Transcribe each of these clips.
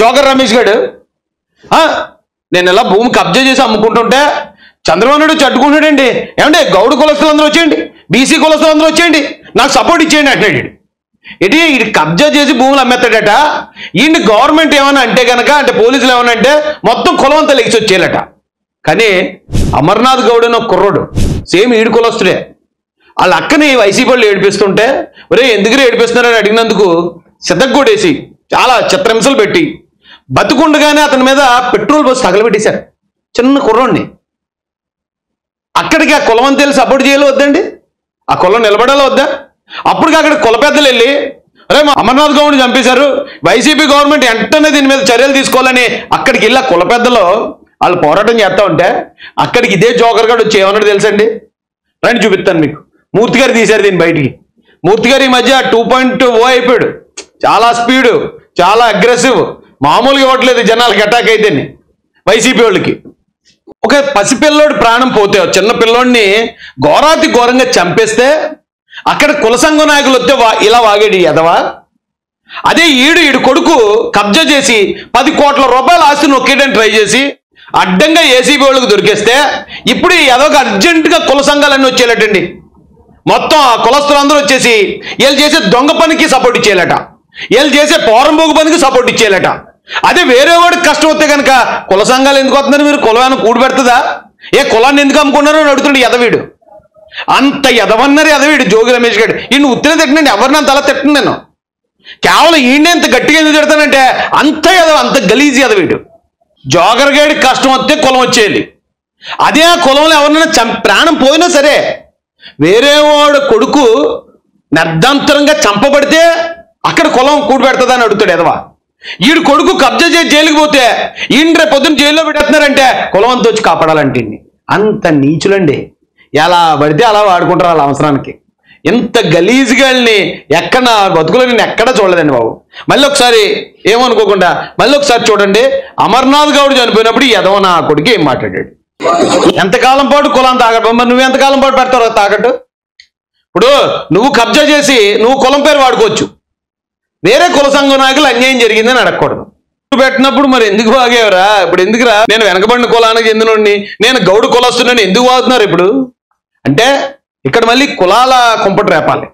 Joker Ramesh గారు నేను ఇలా భూమి కబ్జా చేసి అమ్ముకుంటుంటే చంద్రబాబు నాయుడు చట్టుకుంటాడండి. ఏమంటే గౌడు కులస్తులు అందరూ వచ్చేయండి, బీసీ కులస్తులు అందరూ వచ్చేయండి, నాకు సపోర్ట్ ఇచ్చేయండి అంటున్నాడు. ఇది కబ్జా చేసి భూములు అమ్మేస్తాడట. ఈయన గవర్నమెంట్ ఏమన్నా అంటే కనుక, అంటే పోలీసులు ఏమన్నా అంటే మొత్తం కులం అంతా లెగిసి వచ్చేయాలట. కానీ అమర్నాథ్ గౌడ్ అని ఒక కుర్రోడు సేమ్ ఈడు కులస్తుడే. వాళ్ళ అక్కని వైసీపీ వాళ్ళు ఏడిపిస్తుంటే, ఒరే ఎందుకు ఏడిపిస్తున్నారని అడిగినందుకు సిద్ధగొడేసి చాలా చిత్రహింసలు పెట్టి బతుకుండగానే అతని మీద పెట్రోల్ పోసి తగలబెట్టేశారు చిన్న కుర్రోడిని. అక్కడికి ఆ కులం అని తెలిసి సపోర్ట్ చేయాలి వద్దండి? ఆ కులం నిలబడాలో వద్దా? అప్పటికి అక్కడ కుల పెద్దలు వెళ్ళి అరే అమర్నాథ్ గౌడ్ని చంపేశారు, వైసీపీ గవర్నమెంట్ వెంటనే దీని మీద చర్యలు తీసుకోవాలని అక్కడికి వెళ్ళి ఆ కుల పెద్దలు వాళ్ళు పోరాటం చేస్తూ ఉంటే అక్కడికి ఇదే జోకర్ గారు వచ్చి ఏమన్నాడు తెలుసండి? రండి చూపిస్తాను మీకు. మూర్తి గారు తీశారు దీన్ని బయటికి. మూర్తి గారు ఈ మధ్య 2.0 అయిపోయాడు. చాలా స్పీడు, చాలా అగ్రెసివ్, మామూలుగా ఇవ్వట్లేదు జనాలకి అటాక్ అయితే వైసీపీ వాళ్ళకి. ఒక పసిపిల్లోడి ప్రాణం పోతే, చిన్న పిల్లోడిని ఘోరాతి ఘోరంగా చంపేస్తే అక్కడ కుల సంఘ నాయకులు వస్తే ఇలా వాగాడు ఎదవా. అదే ఈడు కొడుకు కబ్జా చేసి 10 కోట్ల రూపాయల ఆస్తి నొక్కేయడానికి ట్రై చేసి అడ్డంగా ఏసీబీ వాళ్ళకి దొరికేస్తే ఇప్పుడు ఎదవగా అర్జెంటుగా కుల సంఘాలన్నీ వచ్చేయాలటండి. మొత్తం ఆ కులస్తులందరూ వచ్చేసి వీళ్ళు చేసే దొంగ పనికి సపోర్ట్ ఇచ్చేయాలట, వీళ్ళు చేసే పోరంబోగు పనికి సపోర్ట్ ఇచ్చేయాలట. అదే వేరే వాడికి కష్టం వస్తే కనుక కుల సంఘాలు ఎందుకు వస్తున్నారు, మీరు కులాన్ని కూడి పెడుతుందా, ఏ కులాన్ని ఎందుకు అమ్ముకున్నారో అని అడుగుతున్నాడు ఎదవీడు. అంత ఎదవన్నారు ఎదవీడు జోగి రమేష్ గారు. ఈయన ఉత్తినే తిట్టనండి, ఎవరిని అంత అలా తిట్టను నేను. కేవలం ఈయనే ఇంత గట్టిగా ఎందుకు తిడతానంటే అంత ఎదవ, అంత గలీజీ ఎదవీడు. జోగర్ గాడికి కష్టం వస్తే కులం వచ్చేయాలి. అదే ఆ కులంలో ఎవరినైనా ప్రాణం పోయినా సరే వేరే వాడు కొడుకు నిర్దాంతరంగా చంపబడితే అక్కడ కులం కూడి పెడుతుందని అడుగుతాడు ఎదవా. ఈడు కొడుకు కబ్జా చేసి జైలుకి పోతే ఈయన రేపు పొద్దున్న జైల్లో పెట్టేస్తున్నారంటే కులం అంతా వచ్చి కాపాడాలంటే అంత నీచులండి. ఎలా పడితే అలా వాడుకుంటారు వాళ్ళ అవసరానికి. ఇంత గలీజ్గాల్ని ఎక్కడ నా బతుకులో నేను ఎక్కడా చూడలేదండి బాబు. మళ్ళీ ఒకసారి ఏమనుకోకుండా మళ్ళీ ఒకసారి చూడండి, అమర్నాథ్ గౌడ్ చనిపోయినప్పుడు ఎదవ నా కొడుకు ఏం మాట్లాడాడు. ఎంతకాలం పాటు కులం తాగట్టు, మరి నువ్వు ఎంతకాలం పాటు పెడతావు తాగట్టు? ఇప్పుడు నువ్వు కబ్జా చేసి నువ్వు కులం పేరు వాడుకోవచ్చు, వేరే కుల సంఘ నాయకులు అన్యాయం జరిగిందని అడగకూడదు. పెట్టినప్పుడు మరి ఎందుకు వాగేవరా? ఇప్పుడు ఎందుకురా, నేను వెనకబడిన కులానికి చెందినోడిని, నేను గౌడు కులస్తున్నాను ఎందుకు వాగుతున్నారు ఇప్పుడు అంటే ఇక్కడ మళ్ళీ కులాల కుంపటి రేపాలి.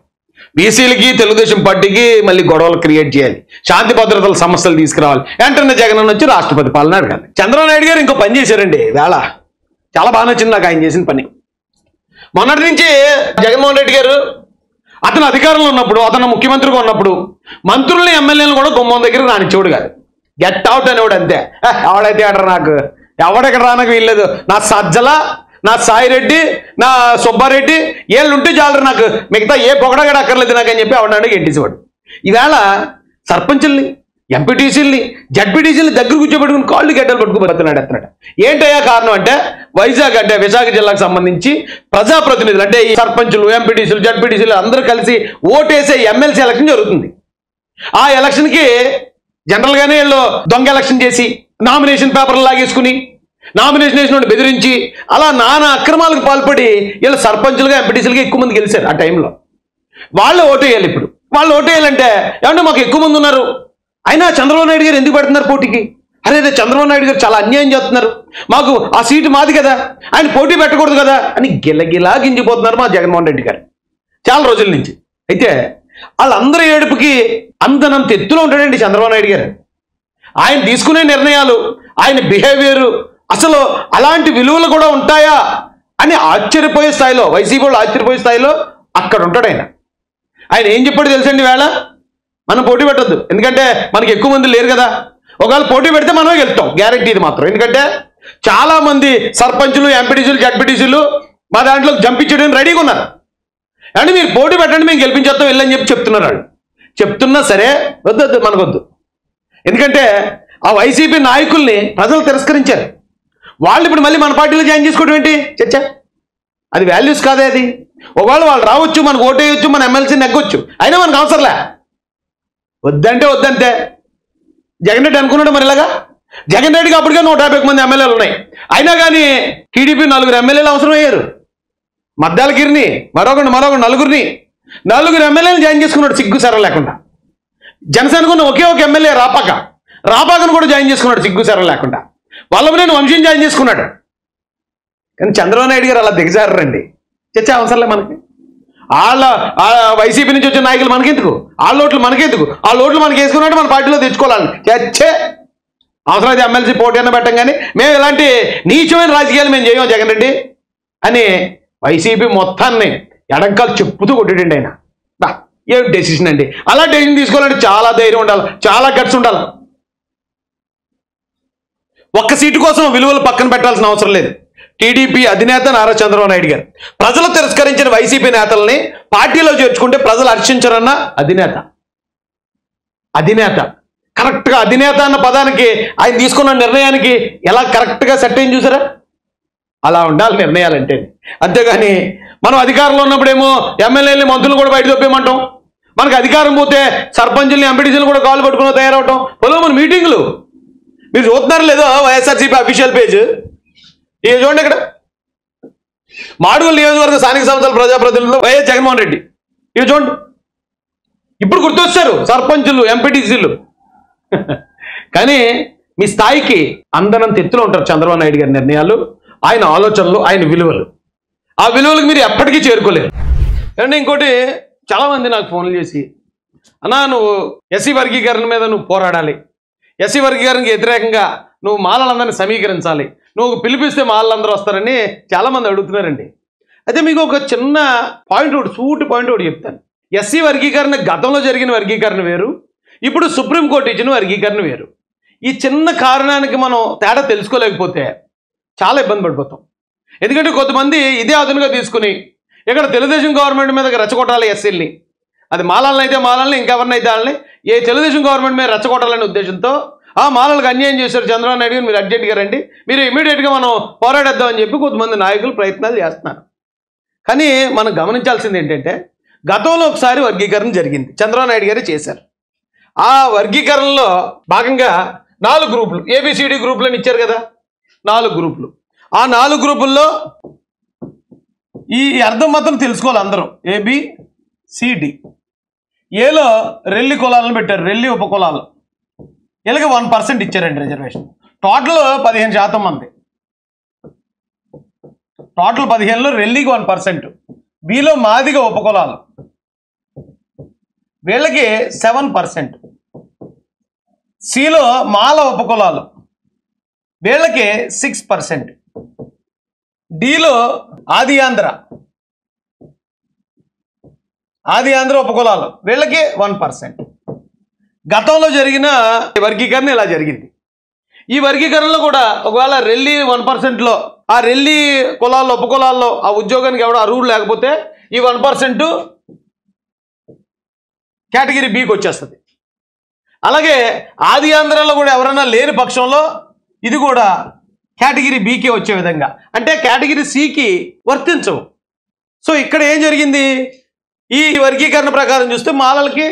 బీసీలకి తెలుగుదేశం పార్టీకి మళ్ళీ గొడవలు క్రియేట్ చేయాలి, శాంతి భద్రతల సమస్యలు తీసుకురావాలి. వెంటనే జగన్ వచ్చి రాష్ట్రపతి పాలన అడగాలి. చంద్రబాబు నాయుడు గారు ఇంకో పని చేశారండి వేళ, చాలా బాగా నచ్చింది నాకు ఆయన చేసిన పని. మొన్నటి నుంచి జగన్మోహన్ రెడ్డి గారు అతను అధికారంలో ఉన్నప్పుడు, అతను ముఖ్యమంత్రిగా ఉన్నప్పుడు మంత్రుల్ని ఎమ్మెల్యేలను కూడా గుమ్మం దగ్గర రానిచ్చేవాడు కాదు. గెట్ అవుట్ అనేవాడు అంతే. ఎవడైతే ఆడరు, నాకు ఎవడెక్కడ రానకు వీల్లేదు, నా సజ్జల, నా సాయిరెడ్డి, నా సుబ్బారెడ్డి వీళ్ళు ఉంటే చాలరు, నాకు మిగతా ఏ పొగడగడ అక్కర్లేదు నాకు అని చెప్పి ఎవడన్నాడు గెంటేసేవాడు. ఈవేళ సర్పంచుల్ని, ఎంపీటీసీలని, జడ్పీటీసీలని దగ్గర కూర్చోబెట్టుకుని కాళ్ళు గడ్డలు పట్టుకుపోతున్నాడు ఎత్తనాడు. ఏంటయ్యా కారణం అంటే వైజాగ్ అంటే విశాఖ జిల్లాకు సంబంధించి ప్రజాప్రతినిధులు అంటే ఈ సర్పంచులు, ఎంపీటీసీలు, జడ్పీటీసీలు అందరూ కలిసి ఓటేసే ఎమ్మెల్సీ ఎలక్షన్ జరుగుతుంది. ఆ ఎలక్షన్కి జనరల్గానే వీళ్ళు దొంగ ఎలక్షన్ చేసి నామినేషన్ పేపర్లు లాగేసుకుని నామినేషన్ వేసిన బెదిరించి అలా నానా అక్రమాలకు పాల్పడి వీళ్ళు సర్పంచులుగా, ఎంపీటీసీలుగా ఎక్కువ మంది గెలిచారు. ఆ టైంలో వాళ్ళు ఓటేయాలి. ఇప్పుడు వాళ్ళు ఓటేయాలంటే ఏమంటే మాకు ఎక్కువ మంది ఉన్నారు, అయినా చంద్రబాబు నాయుడు గారు ఎందుకు పెడుతున్నారు పోటీకి? అరే చంద్రబాబు నాయుడు గారు చాలా అన్యాయం చేస్తున్నారు, మాకు ఆ సీటు మాది కదా, ఆయన పోటీ పెట్టకూడదు కదా అని గిలగిలా గింజిపోతున్నారు మా జగన్మోహన్ రెడ్డి గారు చాలా రోజుల నుంచి. అయితే వాళ్ళందరి ఏడుపుకి అందనంత ఎత్తులో ఉంటాడండి చంద్రబాబు నాయుడు గారు. ఆయన తీసుకునే నిర్ణయాలు, ఆయన బిహేవియరు, అసలు అలాంటి విలువలు కూడా ఉంటాయా అని ఆశ్చర్యపోయే స్థాయిలో, వైసీపీ వాళ్ళు ఆశ్చర్యపోయే స్థాయిలో అక్కడ ఉంటాడు ఆయన. ఆయన ఏం చెప్పాడు తెలుసండి, వేళ మనం పోటీ పెట్టద్దు, ఎందుకంటే మనకి ఎక్కువ మంది లేరు కదా, ఒకవేళ పోటీ పెడితే మనమే గెలుస్తాం గ్యారంటీ ఇది మాత్రం. ఎందుకంటే చాలా మంది సర్పంచులు, ఎంపీటీసీలు, జడ్పీటీసీలు మా దాంట్లో జంపించడానికి రెడీగా ఉన్నారు. అంటే మీరు పోటీ పెట్టండి, మేము గెలిపించేస్తాం వెళ్ళని చెప్పి చెప్తున్నారు. వాళ్ళు చెప్తున్నా సరే వద్దు మనకొద్దు, ఎందుకంటే ఆ వైసీపీ నాయకుల్ని ప్రజలు తిరస్కరించారు. వాళ్ళు ఇప్పుడు మళ్ళీ మన పార్టీలో జాయిన్ చేసుకోవడం ఏంటి చర్చ? అది వాల్యూస్ కాదే అది. ఒకవేళ వాళ్ళు రావచ్చు, మనకు ఓటేయచ్చు, మన ఎమ్మెల్సీ నెగ్గొచ్చు, అయినా మనకు అవసరంలే. వద్దంటే వద్దంతే. జగన్ రెడ్డి అనుకున్నాడు మరి ఇలాగా. జగన్ రెడ్డికి అప్పటికే 150 మంది ఎమ్మెల్యేలు ఉన్నాయి, అయినా కానీ టీడీపీ 4 ఎమ్మెల్యేలు అవసరం అయ్యారు. మద్దాలగిరిని మరొకటి 4 ఎమ్మెల్యేలు జాయిన్ చేసుకున్నాడు సిగ్గు సర లేకుండా. జనసేనకున్న ఒకే ఒక ఎమ్మెల్యే రాపాక రాబాగను కూడా జాయిన్ చేసుకున్నాడు సిగ్గుసారం లేకుండా. వల్లభనేని వంశీని జాయిన్ చేసుకున్నాడు. కానీ చంద్రబాబు నాయుడు గారు అలా దిగజారండి. చర్చ అవసరంలే మనకి. వాళ్ళ వైసీపీ నుంచి వచ్చిన నాయకులు మనకెందుకు, వాళ్ళ ఓట్లు మనకెందుకు, వాళ్ళ ఓట్లు మనకి వేసుకున్నట్టు మన పార్టీలో తెచ్చుకోవాలని చర్చే అవసరమైతే ఎమ్మెల్సీ పోటీ అన్న పెట్టం. కానీ మేము ఇలాంటి నీచమైన రాజకీయాలు మేము చేయము జగన్ రెడ్డి అని వైసీపీ మొత్తాన్ని ఎడంకాలు చెప్పుతూ కొట్టాడండి ఆయన. ఏం డెసిషన్ అండి. అలా డెసిషన్ తీసుకోవాలంటే చాలా ధైర్యం ఉండాలి, చాలా గట్స్ ఉండాలి. ఒక్క సీటు కోసం విలువలు పక్కన పెట్టాల్సిన అవసరం లేదు. టీడీపీ అధినేత నారా చంద్రబాబు నాయుడు గారు ప్రజలు తిరస్కరించిన వైసీపీ నేతల్ని పార్టీలో చేర్చుకుంటే ప్రజలు హర్షించరన్న అధినేత కరెక్ట్గా అధినేత అన్న పదానికి ఆయన తీసుకున్న నిర్ణయానికి ఎలా కరెక్ట్గా సెట్ అయింది చూసారా? అలా ఉండాలి నిర్ణయాలంటే. అంతేగాని మనం అధికారంలో ఉన్నప్పుడేమో ఎమ్మెల్యేలని మంత్రులు కూడా బయట తప్పేయమంటాం, మనకు అధికారం పోతే సర్పంచుల్ని ఎంపీటీసీలు కూడా కాలు పట్టుకుని తయారవటం. మన మీటింగులు మీరు చూస్తున్నారు లేదో వైఎస్ఆర్సీపీ అఫీషియల్ పేజ్ ఇక చూడండి. ఇక్కడ మాడుగుల నియోజకవర్గ స్థానిక సంస్థల ప్రజాప్రతినిధులు వైఎస్ జగన్మోహన్ రెడ్డి ఇవి చూడండి. ఇప్పుడు గుర్తొచ్చారు సర్పంచులు ఎంపీటీసీలు. కానీ మీ స్థాయికి అందనంత ఎత్తులో ఉంటారు చంద్రబాబు నాయుడు గారి నిర్ణయాలు, ఆయన ఆలోచనలు, ఆయన విలువలు. ఆ విలువలకు మీరు ఎప్పటికీ చేరుకోలేరు. అండ్ ఇంకోటి, చాలామంది నాకు ఫోన్లు చేసి అన్నా నువ్వు ఎస్సీ వర్గీకరణ మీద నువ్వు పోరాడాలి, ఎస్సీ వర్గీకరణకి వ్యతిరేకంగా నువ్వు మాలలందరినీ సమీకరించాలి, నువ్వు పిలిపిస్తే మాలలందరూ వస్తారని చాలామంది అడుగుతున్నారండి. అయితే మీకు ఒక చిన్న పాయింట్ ఒకటి, సూటి పాయింట్ ఒకటి చెప్తాను. ఎస్సీ వర్గీకరణ గతంలో జరిగిన వర్గీకరణ వేరు, ఇప్పుడు సుప్రీంకోర్టు ఇచ్చిన వర్గీకరణ వేరు. ఈ చిన్న కారణానికి మనం తేడా తెలుసుకోలేకపోతే చాలా ఇబ్బంది పడిపోతాం. ఎందుకంటే కొంతమంది ఇదే అదునుగా తీసుకుని ఇక్కడ తెలుగుదేశం గవర్నమెంట్ మీద రెచ్చగొట్టాలి ఎస్సీల్ని, అది మాలల్ని అయితే మాలల్ని, ఇంకెవరినైతే వాళ్ళని ఏ తెలుగుదేశం గవర్నమెంట్ మీద రెచ్చగొట్టాలనే ఉద్దేశంతో ఆ మాలలకు అన్యాయం చేశారు చంద్రబాబు నాయుడు గారు, మీరు అర్జెంట్గా రండి, మీరు ఇమీడియట్గా మనం పోరాడేద్దామని చెప్పి కొంతమంది నాయకులు ప్రయత్నాలు చేస్తున్నారు. కానీ మనం గమనించాల్సింది ఏంటంటే గతంలో ఒకసారి వర్గీకరణ జరిగింది, చంద్రబాబు నాయుడు గారు చేశారు. ఆ వర్గీకరణలో భాగంగా 4 గ్రూపులు ఏబిసిడి గ్రూపులను ఇచ్చారు కదా, 4 గ్రూపులు. ఆ 4 గ్రూపుల్లో ఈ అర్థం మాత్రం తెలుసుకోవాలి అందరూ. ఏబిసిడి. ఏలో రెల్లి కులాలను పెట్టారు, రెల్లి ఉపకులాలు. వీళ్ళకి 1% ఇచ్చారండి రిజర్వేషన్. టోటల్ 15% మంది, టోటల్ 15లో రెల్లికి 1%. బిలో మాదిగ ఉపకులాలు వీళ్ళకి 7%. సిలో మాల ఉపకులాలు వీళ్ళకి 6%. డిలో ఆది ఆంధ్ర ఉపకులాలు వీళ్ళకి 1%. గతంలో జరిగిన వర్గీకరణ ఇలా జరిగింది. ఈ వర్గీకరణలో కూడా ఒకవేళ రెల్లి 1%లో ఆ రెల్లి కులాల్లో ఉపకులాల్లో ఆ ఉద్యోగానికి ఎవడో అర్హుడు లేకపోతే ఈ 1% కేటగిరీ బికి వచ్చేస్తుంది. అలాగే ఆది ఆంధ్రలో కూడా ఎవరైనా లేని పక్షంలో ఇది కూడా కేటగిరీ బికి వచ్చే విధంగా, అంటే కేటగిరీ సికి వర్తించవు. సో ఇక్కడ ఏం జరిగింది, ఈ వర్గీకరణ ప్రకారం చూస్తే మాలలకి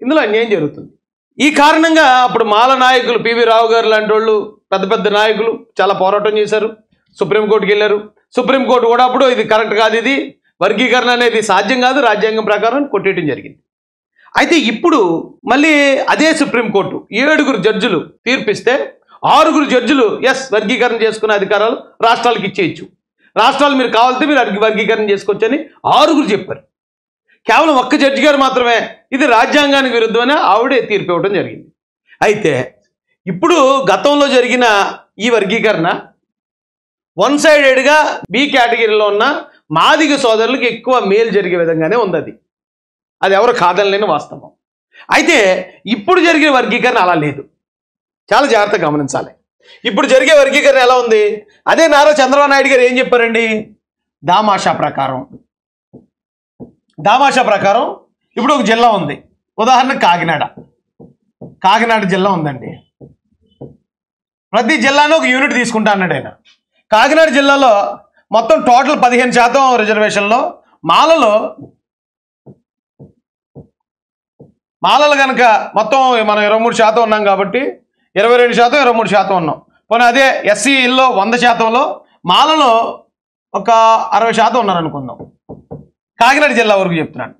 ఇందులో అన్యాయం జరుగుతుంది. ఈ కారణంగా అప్పుడు మాల నాయకులు పివి రావు గారు లాంటి వాళ్ళు, పెద్ద పెద్ద నాయకులు చాలా పోరాటం చేశారు, సుప్రీంకోర్టుకి వెళ్ళారు. సుప్రీంకోర్టు కూడా అప్పుడు ఇది కరెక్ట్ కాదు, ఇది వర్గీకరణ అనేది సాధ్యం కాదు, రాజ్యాంగం ప్రకారం కొట్టేయడం జరిగింది. అయితే ఇప్పుడు మళ్ళీ అదే సుప్రీంకోర్టు 7 జడ్జిలు తీర్పిస్తే 6 జడ్జిలు ఎస్ వర్గీకరణ చేసుకునే అధికారాలు రాష్ట్రాలకు ఇచ్చేయచ్చు, రాష్ట్రాలు మీరు కావాలంటే మీరు వర్గీకరణ చేసుకోవచ్చని 6 చెప్పారు. కేవలం ఒక్క జడ్జి గారు మాత్రమే ఇది రాజ్యాంగానికి విరుద్ధమని ఆవిడే తీర్పు ఇవ్వడం జరిగింది. అయితే ఇప్పుడు గతంలో జరిగిన ఈ వర్గీకరణ వన్ సైడెడ్గా బి కేటగిరీలో ఉన్న మాదిగ సోదరులకు ఎక్కువ మేలు జరిగే విధంగానే ఉంది. అది ఎవరు కాదనలేని వాస్తవం. అయితే ఇప్పుడు జరిగే వర్గీకరణ అలా లేదు, చాలా జాగ్రత్తగా గమనించాలి. ఇప్పుడు జరిగే వర్గీకరణ ఎలా ఉంది, అదే నారా చంద్రబాబు నాయుడు గారు ఏం చెప్పారండి, దామాషా ప్రకారం ఇప్పుడు ఒక జిల్లా ఉంది, ఉదాహరణకు కాకినాడ జిల్లా ఉందండి. ప్రతి జిల్లాలో ఒక యూనిట్ తీసుకుంటా అన్నాడు ఆయన. కాకినాడ జిల్లాలో మొత్తం టోటల్ 15% రిజర్వేషన్లో మాలలు కనుక మొత్తం మనం 23% ఉన్నాం కాబట్టి 22%, 23% ఉన్నాం. పోనీ అదే ఎస్సీలో 100%లో మాలలో ఒక 60% ఉన్నారనుకుందాం. కాకినాడ జిల్లా వరకు చెప్తున్నాను.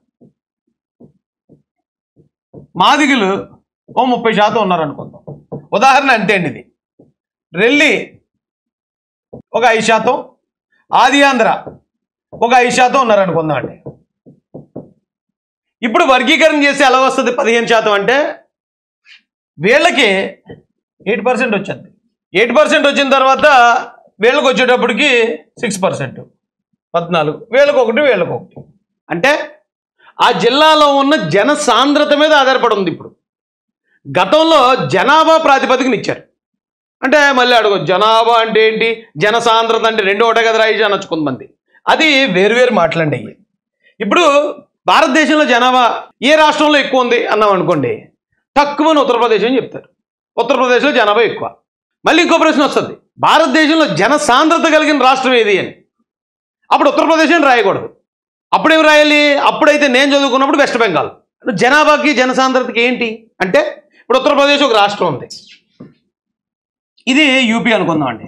మాదిగలు 30% ఉన్నారనుకుందాం. ఉదాహరణ అంతే అండి. ఇది రెల్లి ఒక 5%, ఆది ఆంధ్ర ఒక 5% ఉన్నారనుకుందాం అండి. ఇప్పుడు వర్గీకరణ చేసి ఎలా వస్తుంది 15% అంటే వీళ్ళకి 8% వచ్చింది. 8% వచ్చిన తర్వాత వీళ్ళకి వచ్చేటప్పటికి 6%, 14, వీళ్ళకి 1, వీళ్ళకి 1. అంటే ఆ జిల్లాలో ఉన్న జన సాంద్రత మీద ఆధారపడి ఉంది. ఇప్పుడు గతంలో జనాభా ప్రాతిపదికన ఇచ్చారు. అంటే మళ్ళీ అడుగు, జనాభా అంటే ఏంటి, జన సాంద్రత అంటే రెండు ఒకటే కదా రాయి అనొచ్చు కొంతమంది. అది వేరువేరు మాటలండి. ఇప్పుడు భారతదేశంలో జనాభా ఏ రాష్ట్రంలో ఎక్కువ ఉంది అన్నాం అనుకోండి, తక్కువని ఉత్తరప్రదేశ్ అని చెప్తారు. ఉత్తరప్రదేశ్లో జనాభా ఎక్కువ. మళ్ళీ ఇంకో ప్రశ్న వస్తుంది, భారతదేశంలో జన సాంద్రత కలిగిన రాష్ట్రం ఏది అని. అప్పుడు ఉత్తరప్రదేశ్ అని రాయకూడదు. అప్పుడేం రాయాలి? అప్పుడైతే నేను చదువుకున్నప్పుడు వెస్ట్ బెంగాల్. జనాభాకి జనసాంద్రతకి ఏంటి అంటే, ఇప్పుడు ఉత్తరప్రదేశ్ ఒక రాష్ట్రం ఉంది, ఇది యూపీ అనుకుందాం అండి.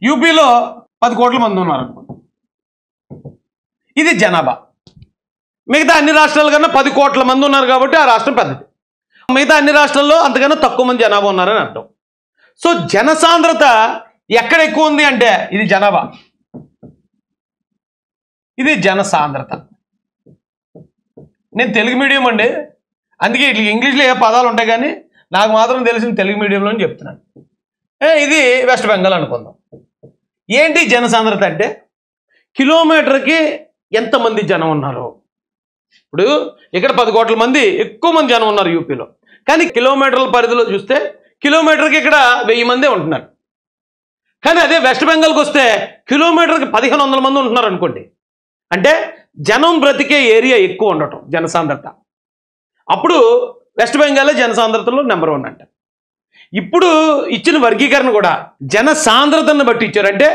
యూపీలో 10 కోట్ల మంది ఉన్నారు అనుకుందాం. ఇది జనాభా. మిగతా అన్ని రాష్ట్రాల కన్నా 10 కోట్ల మంది ఉన్నారు కాబట్టి ఆ రాష్ట్రం పెద్దది. మిగతా అన్ని రాష్ట్రాల్లో అంతకన్నా తక్కువ మంది జనాభా ఉన్నారని అర్థం. సో జనసాంద్రత ఎక్కడ ఎక్కువ ఉంది అంటే ఇది జనాభా, ఇది జనసాంద్రత. నేను తెలుగు మీడియం అండి, అందుకే ఇట్లా ఇంగ్లీష్లో ఏ పదాలు ఉంటాయి కానీ నాకు మాత్రం తెలిసిన తెలుగు మీడియంలో చెప్తున్నాను. ఇది వెస్ట్ బెంగాల్ అనుకుందాం. ఏంటి జనసాంద్రత అంటే కిలోమీటర్కి ఎంతమంది జనం ఉన్నారు. ఇప్పుడు ఇక్కడ 10 కోట్ల మంది ఎక్కువ మంది జనం ఉన్నారు యూపీలో, కానీ కిలోమీటర్ల పరిధిలో చూస్తే కిలోమీటర్కి ఇక్కడ 1000 మందే ఉంటున్నారు. కానీ అదే వెస్ట్ బెంగాల్కి వస్తే కిలోమీటర్కి 1500 మంది ఉంటున్నారు అనుకోండి. అంటే జనం బ్రతికే ఏరియా ఎక్కువ ఉండటం జనసాంద్రత. అప్పుడు వెస్ట్ బెంగాల్ జనసాంద్రతలో నెంబర్ 1 అంట. ఇప్పుడు ఇచ్చిన వర్గీకరణ కూడా జనసాంద్రతను బట్టి ఇచ్చారు. అంటే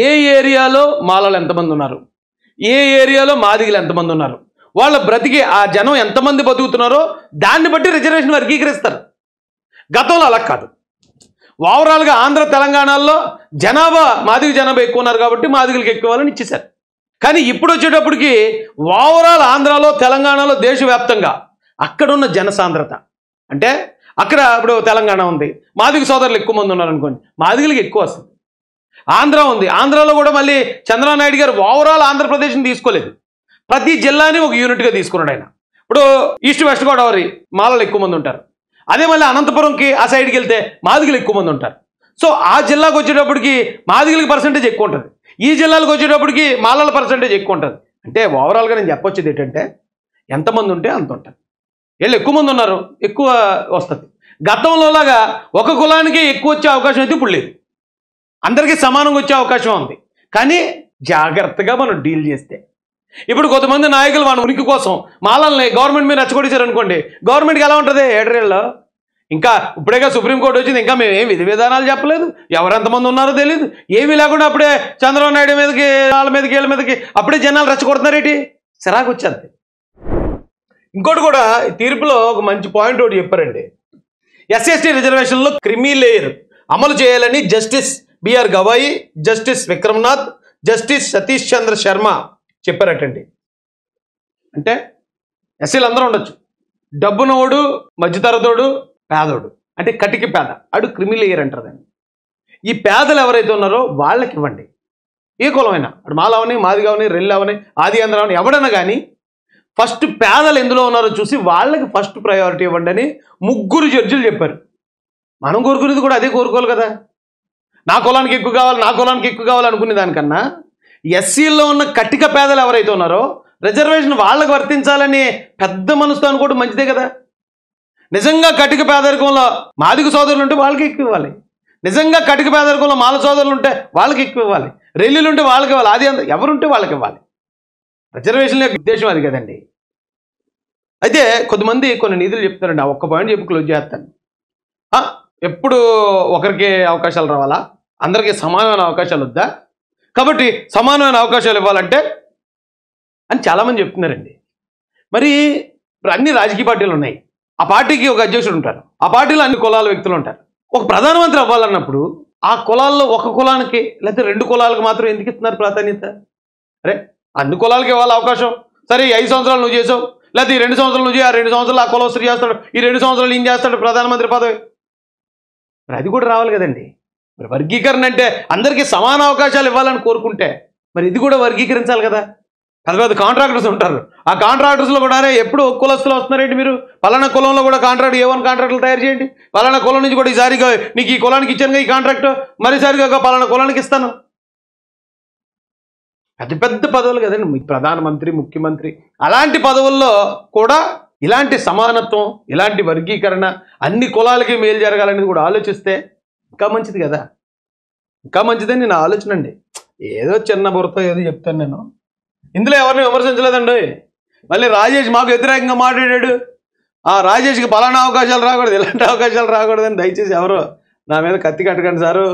ఏ ఏరియాలో మాలలు ఎంతమంది ఉన్నారు, ఏ ఏరియాలో మాదిగలు ఎంతమంది ఉన్నారు, వాళ్ళ బ్రతికి ఆ జనం ఎంతమంది బతుకుతున్నారో దాన్ని బట్టి రిజర్వేషన్ వర్గీకరిస్తారు. గతంలో అలా కాదు. ఓవరాల్గా ఆంధ్ర తెలంగాణలో జనాభా మాదిగ జనాభా ఎక్కువ ఉన్నారు కాబట్టి మాదిగలకు ఎక్కువ వాళ్ళని ఇచ్చేశారు. కానీ ఇప్పుడు వచ్చేటప్పటికి ఓవరాల్ ఆంధ్రాలో తెలంగాణలో దేశవ్యాప్తంగా అక్కడున్న జనసాంద్రత అంటే అక్కడ ఇప్పుడు తెలంగాణ ఉంది, మాదిగ సోదరులు ఎక్కువ మంది ఉన్నారు అనుకోండి, మాదిగలకి ఎక్కువ వస్తుంది. ఆంధ్ర ఉంది, ఆంధ్రాలో కూడా మళ్ళీ చంద్రబాబు నాయుడు గారు ఓవరాల్ ఆంధ్రప్రదేశ్ని తీసుకోలేదు, ప్రతి జిల్లాని ఒక యూనిట్గా తీసుకున్నాడు ఆయన. ఇప్పుడు ఈస్ట్ వెస్ట్ గోదావరి మాలలు ఎక్కువ మంది ఉంటారు, అదే మళ్ళీ అనంతపురంకి ఆ సైడ్కి వెళ్తే మాదిగలు ఎక్కువ మంది ఉంటారు. సో ఆ జిల్లాకు వచ్చేటప్పటికి మాదిగలకి పర్సెంటేజ్ ఎక్కువ ఉంటుంది, ఈ జిల్లాలకు వచ్చేటప్పటికి మాలల పర్సెంటేజ్ ఎక్కువ ఉంటుంది. అంటే ఓవరాల్గా నేను చెప్పొచ్చేది ఏంటంటే ఎంతమంది ఉంటే అంత ఉంటుంది. వీళ్ళు ఎక్కువ మంది ఉన్నారు, ఎక్కువ వస్తుంది. గతంలోలాగా ఒక కులానికి ఎక్కువ వచ్చే అవకాశం అయితే ఇప్పుడు లేదు, అందరికీ సమానంగా వచ్చే అవకాశం ఉంది. కానీ జాగ్రత్తగా మనం డీల్ చేస్తే, ఇప్పుడు కొంతమంది నాయకులు మన ఉనికి కోసం మాలల్ని గవర్నమెంట్ మీద రెచ్చగొట్టేశారు అనుకోండి, గవర్నమెంట్కి ఎలా ఉంటుంది ఏడరేళ్ళలో. ఇంకా ఇప్పుడేగా సుప్రీంకోర్టు వచ్చింది, ఇంకా మేము ఏం విధి విధానాలు చెప్పలేదు, ఎవరెంతమంది ఉన్నారో తెలియదు, ఏమీ లేకుండా అప్పుడే చంద్రబాబు నాయుడు మీదకి వాళ్ళ మీదకి వీళ్ళ మీదకి అప్పుడే జనాలు రెచ్చగొడుతున్నారేంటి, చిరాకు వచ్చేది. ఇంకోటి కూడా తీర్పులో ఒక మంచి పాయింట్ ఒకటి చెప్పారండి. ఎస్సీ రిజర్వేషన్లో క్రిమీ లేయర్ అమలు చేయాలని justice BR Gavai, justice Vikramnath, justice Satish Chandra Sharma చెప్పారటండి. అంటే ఎస్సీలు అందరూ ఉండొచ్చు, డబ్బునోడు, మధ్యతరతోడు, పేదోడు, అంటే కటికి పేద, అడు క్రిమి లేయర్ అంటారు దాన్ని. ఈ పేదలు ఎవరైతే ఉన్నారో వాళ్ళకి ఇవ్వండి, ఏ కులమైనా, అటు మాలవని, మాదిగవని, రెల్లవని, ఆది ఆంధ్రవని, ఎవడన్నా కానీ ఫస్ట్ పేదలు ఎందులో ఉన్నారో చూసి వాళ్ళకి ఫస్ట్ ప్రయారిటీ ఇవ్వండి అని 3 జడ్జిలు చెప్పారు. మనం కోరుకునేది కూడా అదే కోరుకోవాలి కదా. నా కులానికి ఎక్కువ కావాలి, నా కులానికి ఎక్కువ కావాలి అనుకునే దానికన్నా ఎస్సీల్లో ఉన్న కటిక పేదలు ఎవరైతే ఉన్నారో రిజర్వేషన్ వాళ్ళకి వర్తించాలని పెద్ద మనసుతో అనుకోవడం మంచిదే కదా. నిజంగా కటిక పేదరికంలో మాదిగ సోదరులు ఉంటే వాళ్ళకి ఎక్కువ ఇవ్వాలి, నిజంగా కటిక పేదరికంలో మాల సోదరులు ఉంటే వాళ్ళకి ఎక్కువ ఇవ్వాలి, రెల్లీలు ఉంటే వాళ్ళకి ఇవ్వాలి, అది ఎవరుంటే వాళ్ళకి ఇవ్వాలి. రిజర్వేషన్ యొక్క ఉద్దేశం అది కదండి. అయితే కొంతమంది కొన్ని నిధులు చెప్తారండి, ఆ ఒక్క పాయింట్ చెప్పి క్లోజ్ చేస్తాను. ఎప్పుడు ఒకరికి అవకాశాలు రావాలా, అందరికీ సమానమైన అవకాశాలు వద్దా, కాబట్టి సమానమైన అవకాశాలు ఇవ్వాలంటే అని చాలామంది చెప్తున్నారండి. మరి ఇప్పుడు అన్ని రాజకీయ పార్టీలు ఉన్నాయి, ఆ పార్టీకి ఒక అధ్యక్షుడు ఉంటారు, ఆ పార్టీలో అన్ని కులాల వ్యక్తులు ఉంటారు. ఒక ప్రధానమంత్రి అవ్వాలన్నప్పుడు ఆ కులాల్లో ఒక కులానికి లేకపోతే 2 కులాలకు మాత్రం ఎందుకు ఇస్తున్నారు ప్రాధాన్యత? అరే అన్ని కులాలకి ఇవ్వాలి అవకాశం. సరే 5 సంవత్సరాలు నువ్వు చేసావు, లేకపోతే ఈ 2 సంవత్సరాలు నువ్వు చేయి, ఆ 2 సంవత్సరాలు ఆ కులవస్తుడు చేస్తాడు, ఈ 2 సంవత్సరాలు ఏం చేస్తాడు ప్రధానమంత్రి పదవి. మరి అది కూడా రావాలి కదండి. మరి వర్గీకరణ అంటే అందరికీ సమాన అవకాశాలు ఇవ్వాలని కోరుకుంటే మరి ఇది కూడా వర్గీకరించాలి కదా. పెద్ద పెద్ద కాంట్రాక్టర్స్ ఉంటారు, ఆ కాంట్రాక్టర్స్లో కూడా ఎప్పుడు కులస్తులు వస్తున్నారేంటి, మీరు పలానా కులంలో కూడా కాంట్రాక్ట్ A1 కాంట్రాక్టులు తయారు చేయండి, పలానా కులం నుంచి కూడా ఈసారిగా నీకు ఈ కులానికి ఇచ్చాను ఈ కాంట్రాక్ట్, మరోసారిగా పలానా కులానికి ఇస్తాను. పెద్ద పెద్ద పదవులు కదండి, ప్రధానమంత్రి, ముఖ్యమంత్రి, అలాంటి పదవుల్లో కూడా ఇలాంటి సమానత్వం, ఇలాంటి వర్గీకరణ, అన్ని కులాలకి మేలు జరగాలనేది కూడా ఆలోచిస్తే ఇంకా మంచిది కదా. ఇంకా మంచిదని నా ఆలోచన అండి. ఏదో చిన్న బుర్రతో ఏదో చెప్తాను నేను, ఇందులో ఎవరిని విమర్శించలేదండి. మళ్ళీ రాజేష్ మాకు వ్యతిరేకంగా మాట్లాడాడు, రాజేష్కి పలానా అవకాశాలు రాకూడదు, ఇలాంటి అవకాశాలు రాకూడదని దయచేసి ఎవరు నా మీద కత్తి కట్టకండి సారు.